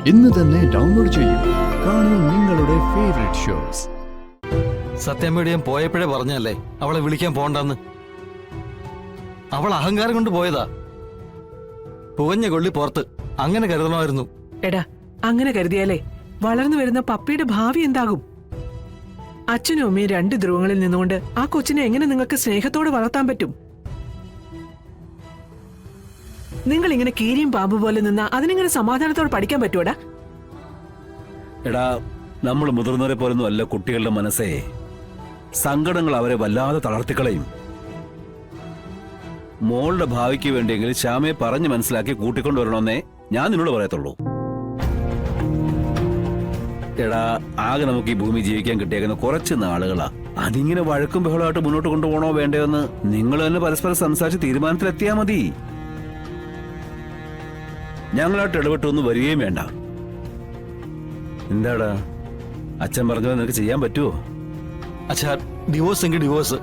ഇന്ന് തന്നെ ഡൗൺലോഡ് ചെയ്യൂ. കാണൂ നിങ്ങളുടെ ഫേവറേറ്റ് ഷോസ്. സത്യമേടിയം പോയപ്പോഴേ പറഞ്ഞല്ലേ അവളെ വിളിക്കാൻ പോണ്ടെന്ന്. അവൾ അഹങ്കാരം കൊണ്ട് പോയതാ. പുകഞ്ഞ കൊള്ളി പുറത്ത്. അങ്ങനെ കരുതണമായിരുന്നു. എടാ, അങ്ങനെ കരുതിയാലേ വളർന്നു വരുന്ന പപ്പിയുടെ ഭാവി എന്താകും? അച്ഛനും അമ്മയും രണ്ട് ധ്രുവങ്ങളിൽ നിന്നുകൊണ്ട് ആ കൊച്ചിനെ എങ്ങനെ നിങ്ങൾക്ക് സ്നേഹത്തോടെ വളർത്താൻ പറ്റും? നിങ്ങൾ ഇങ്ങനെ കീരിയും പാമ്പ് പോലെ നിന്നാ അതിനിങ്ങനെ സമാധാനത്തോടെ പഠിക്കാൻ പറ്റൂടാ? എടാ, നമ്മൾ മുതിർന്നവരെ പോലൊന്നും അല്ല കുട്ടികളുടെ മനസ്സേ. സങ്കടങ്ങൾ അവരെ വല്ലാതെ തളർത്തിക്കളയും. മോളുടെ ഭാവിക്ക് വേണ്ടിയെങ്കിൽ ശ്യാമയെ പറഞ്ഞ് മനസ്സിലാക്കി കൂട്ടിക്കൊണ്ടുവരണമെന്നേ ഞാൻ നിന്നോട് പറയത്തുള്ളൂ. എടാ, ആകെ നമുക്ക് ഈ ഭൂമി ജീവിക്കാൻ കിട്ടിയേക്കുന്ന കുറച്ച് നാളുകളാ. അതിങ്ങനെ വഴക്കും ബഹളമായിട്ട് മുന്നോട്ട് കൊണ്ടുപോകണോ വേണ്ടതെന്ന് നിങ്ങൾ തന്നെ പരസ്പരം സംസാരിച്ച് തീരുമാനത്തിലെത്തിയാ മതി. ഞങ്ങളായിട്ട് ഇടപെട്ടൊന്നും വരികയും വേണ്ട. എന്താടാ, അച്ഛൻ പറഞ്ഞത് നിനക്ക് ചെയ്യാൻ പറ്റുമോ? അച്ഛാ, ഡിവോഴ്സ് എങ്കിൽ ഡിവോഴ്സ്.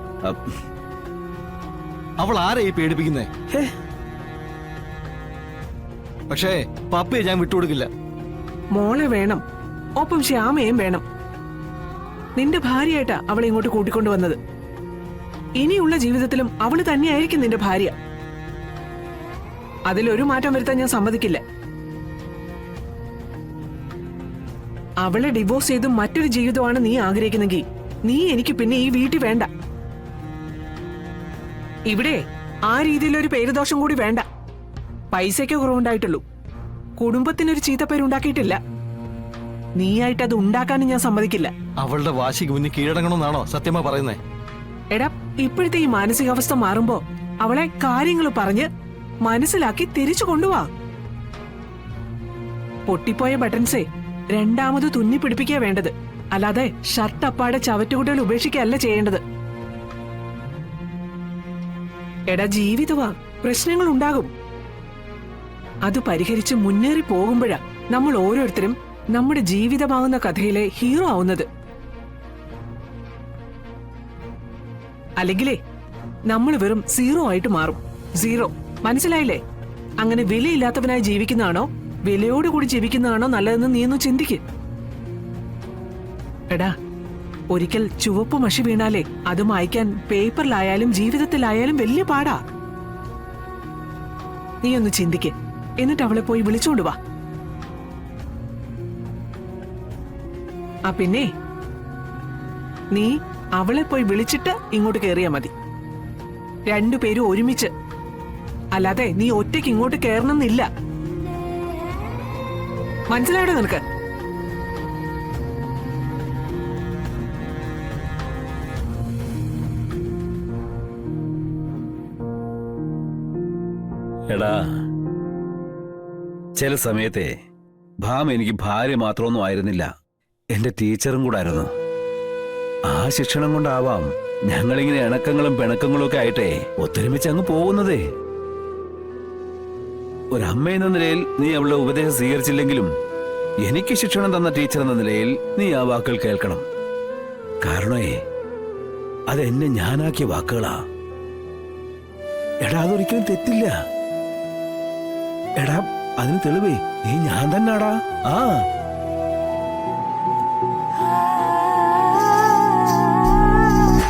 അവൾ ആരെയും പേടിപ്പിക്കുന്നേ? പക്ഷേ പപ്പയെ ഞാൻ വിട്ടുകൊടുക്കില്ല. മോളെ വേണം, ഒപ്പം ശ്യാമയും വേണം. നിന്റെ ഭാര്യയായിട്ടാ അവളെ ഇങ്ങോട്ട് കൂട്ടിക്കൊണ്ടുവന്നത്. ഇനിയുള്ള ജീവിതത്തിലും അവള് തന്നെയായിരിക്കും നിന്റെ ഭാര്യ. അതിലൊരു മാറ്റം വരുത്താൻ ഞാൻ സമ്മതിക്കില്ല. അവളെ ഡിവോഴ്സ് ചെയ്ത് മറ്റൊരു ജീവിതമാണ് നീ ആഗ്രഹിക്കുന്നെങ്കിൽ നീ എനിക്ക് പിന്നെ ഈ വീട്ടിൽ വേണ്ട. ഇവിടെ ആ രീതിയിലൊരു പേരുദോഷം കൂടി വേണ്ട. പൈസയ്ക്ക് കുറവുണ്ടായിട്ടുള്ളൂ, കുടുംബത്തിനൊരു ചീത്തപ്പേരുണ്ടാക്കിയിട്ടില്ല. നീയായിട്ട് അത് ഉണ്ടാക്കാനും ഞാൻ സമ്മതിക്കില്ല. അവളുടെ വാശിക്ക് മുന്നിൽ കീഴടങ്ങണമെന്നാണോ സത്യമാ പറയുന്നേ? എടാ, ഇപ്പോഴത്തെ ഈ മാനസികാവസ്ഥ മാറുമ്പോ അവളെ കാര്യങ്ങൾ പറഞ്ഞ് മനസ്സിലാക്കി തിരിച്ചു കൊണ്ടുപോവാ. പൊട്ടിപ്പോയ ബട്ടൺസേ രണ്ടാമത് തുന്നി പിടിപ്പിക്കുക വേണ്ടത്, അല്ലാതെ ഷർട്ട് അപ്പാടെ ചവറ്റുകുട്ടികൾ ഉപേക്ഷിക്കുകയല്ല ചെയ്യേണ്ടത്. എടാ, ജീവിതവാ, പ്രശ്നങ്ങൾ ഉണ്ടാകും. അത് പരിഹരിച്ച് മുന്നേറി പോകുമ്പോഴാ നമ്മൾ ഓരോരുത്തരും നമ്മുടെ ജീവിതമാകുന്ന കഥയിലെ ഹീറോ ആവുന്നത്. അല്ലെങ്കിലേ നമ്മൾ വെറും സീറോ ആയിട്ട് മാറും. സീറോ, മനസ്സിലായില്ലേ? അങ്ങനെ വിലയില്ലാത്തവനായി ജീവിക്കുന്നതാണോ വിലയോടുകൂടി ജീവിക്കുന്നതാണോ നല്ലതെന്ന് നീ ഒന്ന് ചിന്തിക്ക്. എടാ, ഒരിക്കൽ ചുവപ്പ് മഷി വീണാലേ അത് മായ്ക്കാൻ പേപ്പറിലായാലും ജീവിതത്തിലായാലും വലിയ പാടാ. നീ ഒന്ന് ചിന്തിക്ക്, എന്നിട്ട് അവളെ പോയി വിളിച്ചോണ്ട് വാ. പിന്നെ നീ അവളെ പോയി വിളിച്ചിട്ട് ഇങ്ങോട്ട് കേറിയാ മതി. രണ്ടുപേരും ഒരുമിച്ച്, അല്ലാതെ നീ ഒറ്റയ്ക്ക് ഇങ്ങോട്ട് കേറണമെന്നില്ല. മനസ്സിലായോ നിനക്ക്? എടാ, ചില സമയത്തെ ഭാമ എനിക്ക് ഭാര്യ മാത്രമൊന്നും ആയിരുന്നില്ല, എന്റെ ടീച്ചറും കൂടായിരുന്നു. ആ ശിക്ഷണം കൊണ്ടാവാം ഞങ്ങളിങ്ങനെ ഇണക്കങ്ങളും പിണക്കങ്ങളും ഒക്കെ ആയിട്ടേ ഒത്തൊരുമിച്ച് അങ്ങ് പോകുന്നതേ. ഒരമ്മയെന്ന നിലയിൽ നീ അവളുടെ ഉപദേശം സ്വീകരിച്ചില്ലെങ്കിലും എനിക്ക് ശിക്ഷണം തന്ന ടീച്ചർ എന്ന നിലയിൽ നീ ആ വാക്കുകൾ കേൾക്കണം. കാരണമേ അതെന്നെ ഞാനാക്കിയ വാക്കുകളാ. എടാ, അതൊരിക്കലും തെറ്റില്ല. എടാ, അതിന് തെളിവേ നീ ഞാൻ തന്നെയാടാ. ആ